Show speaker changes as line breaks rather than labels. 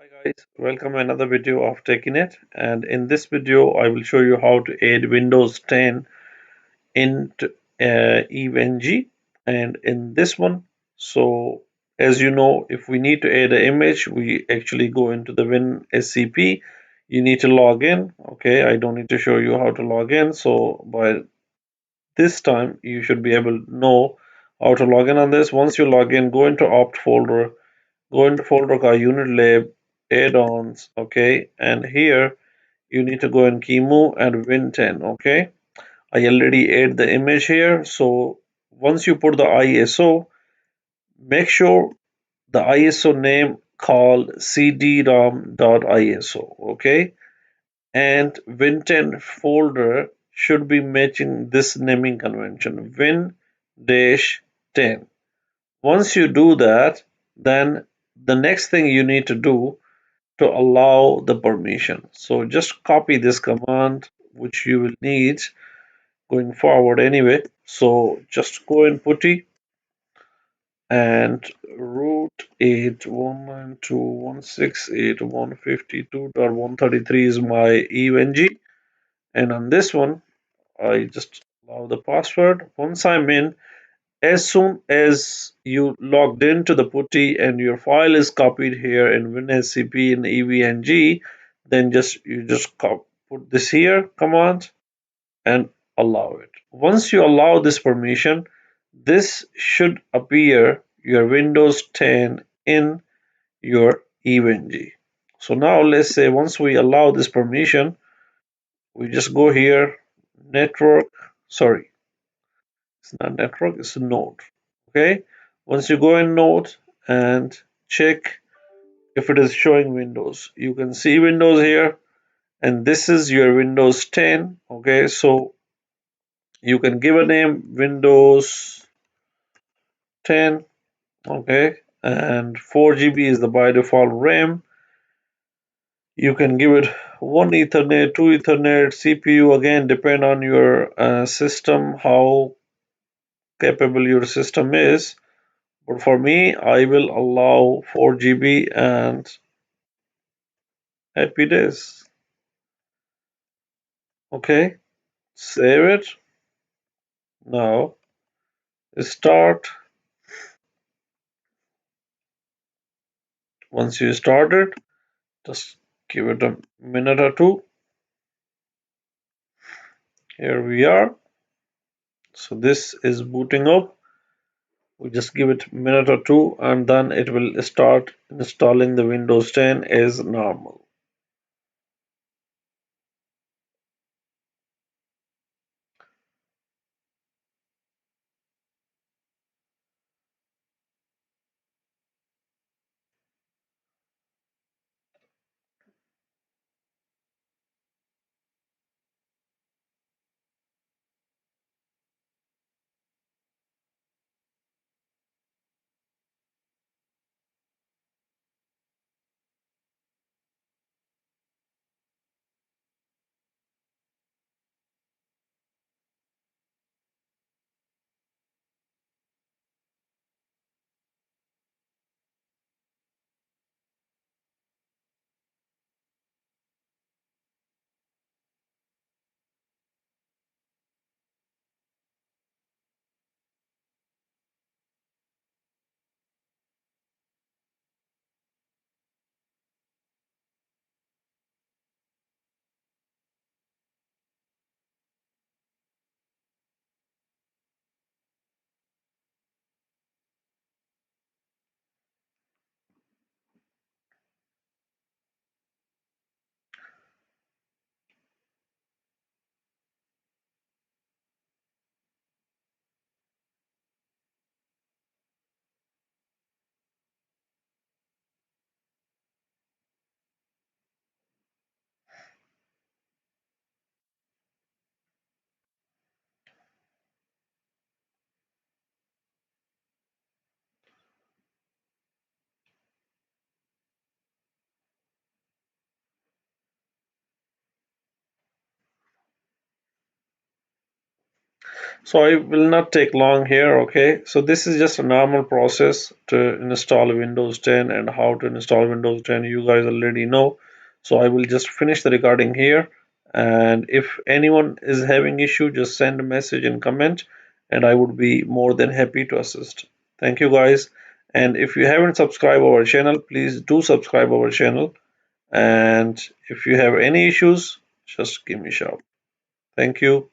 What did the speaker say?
Hi guys, welcome to another video of Taking It, and in this video I will show you how to add Windows 10 into EVNG. And in this one, so as you know, if we need to add an image, we actually go into the WinSCP. You need to log in. Okay, I don't need to show you how to log in. So by this time you should be able to know how to log in on this. Once you log in, go into opt folder, go into folder called unetlab add-ons. Okay, and here you need to go in Kimu and Win10. Okay, I already add the image here. So once you put the ISO, make sure the ISO name called cd-rom.iso. Okay, and Win10 folder should be matching this naming convention, Win-10. Once you do that, then the next thing you need to do to allow the permission. So just copy this command, which you will need going forward anyway. So just go in putty and root 8.192.168.152.133 is my EVNG. And on this one, I just allow the password. Once I'm in, as soon as you logged into the putty and your file is copied here in WinSCP and EVNG, then put this here command and allow it. Once you allow this permission, this should appear your Windows 10 in your EVNG. So now let's say once we allow this permission, we just go here, network, sorry, it's not network, it's a node. Okay, once you go in node and check if it is showing Windows, you can see Windows here, and this is your Windows 10. Okay, so you can give a name Windows 10. Okay, and 4 GB is the by default RAM. You can give it one Ethernet, two Ethernet, CPU, again depend on your system, how capable your system is. But for me, I will allow 4 GB and happy days. Okay, save it. Now start. Once you start it, just give it a minute or two. Here we are. So this is booting up. We just give it a minute or two and then it will start installing the Windows 10 as normal. So I will not take long here, okay? So this is just a normal process to install Windows 10, and how to install Windows 10 you guys already know. So I will just finish the recording here, and if anyone is having issue, just send a message and comment, and I would be more than happy to assist. Thank you guys. And if you haven't subscribed our channel, please do subscribe our channel. And if you have any issues, just give me a shout. Thank you.